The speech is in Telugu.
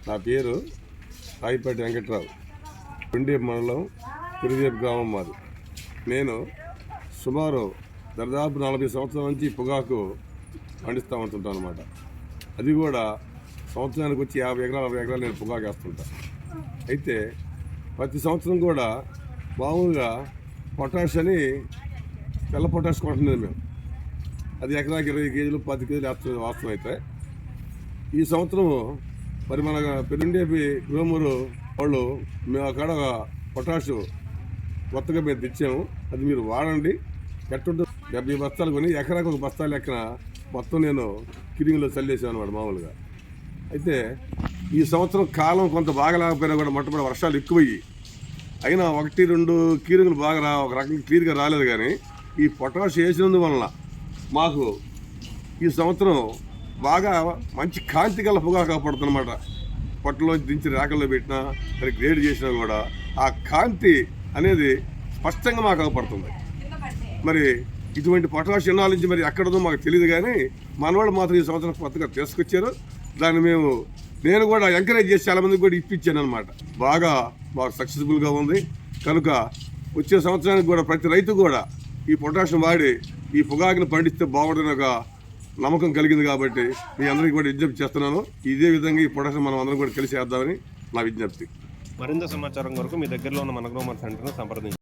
నా పేరు రాయిపాటి వెంకట్రావు, గుండె మండలం తిరుదేపు గ్రామం మాది. నేను సుమారు దాదాపు 40 సంవత్సరాల నుంచి పొగాకు పండిస్తూ ఉంటుంటాను అనమాట. అది కూడా సంవత్సరానికి వచ్చి 50 ఎకరాలు 60 ఎకరాలు నేను పొగాకు వేస్తుంటాను. అయితే ప్రతి సంవత్సరం కూడా మామూలుగా పొటాష్ అని తెల్ల పొటాష్ కొంటున్నాను మేము. అది ఎకరాకి 20 కేజీలు 10 కేజీలు వేస్తుంది వాస్తవం. అయితే ఈ సంవత్సరం మరి మన పెరుండేపి గ్రోమూరు వాళ్ళు మేము అక్కడ పొటాషు కొత్తగా మేము తెచ్చాము, అది మీరు వాడండి. ఎట్టుంటే 70 బస్తాలు కొని ఎకరాకు 1 బస్తా లెక్కన మొత్తం నేను కిరింగ్లో చల్లేసాను అనమాట మామూలుగా. అయితే ఈ సంవత్సరం కాలం కొంత బాగా లేకపోయినా కూడా మొట్టమొదటి వర్షాలు ఎక్కువయ్యి అయినా 1-2 కీరింగులు బాగా ఒక రకంగా క్లియర్గా రాలేదు. కానీ ఈ పొటాష్ వేసినందువలన మాకు ఈ సంవత్సరం బాగా మంచి కాంతి గల పొగాకు కాపాడుతుందన్నమాట. పొట్టలో దించి రేకల్లో పెట్టినా మరి గ్రేడ్ చేసినా కూడా ఆ కాంతి అనేది స్పష్టంగా మాకు అవపడుతుంది. మరి ఇటువంటి పొటాష్ ఎన్నాళ్ళ నుంచి మరి ఎక్కడదో మాకు తెలియదు, కానీ మనవాళ్ళు మాత్రం ఈ సంవత్సరం కొత్తగా తీసుకొచ్చారు. దాన్ని నేను కూడా ఎంకరేజ్ చేసి చాలామందికి కూడా ఇప్పించాను అనమాట. బాగా సక్సెస్ఫుల్గా ఉంది. కనుక వచ్చే సంవత్సరానికి కూడా ప్రతి రైతు కూడా ఈ పొటాషియం వాడి ఈ పొగాకుని పండిస్తే బాగుంటుందని ఒక నమ్మకం కలిగింది. కాబట్టి మీ అందరికీ కూడా విజ్ఞప్తి చేస్తున్నాను. ఇదే విధంగా ఈ పొటాషియం మనం అందరం కూడా కలిసి వేద్దామని నా విజ్ఞప్తి. మరింత సమాచారం కొరకు మీ దగ్గరలో ఉన్న మన గ్రోమర్ సెంటర్ను సంప్రదించండి.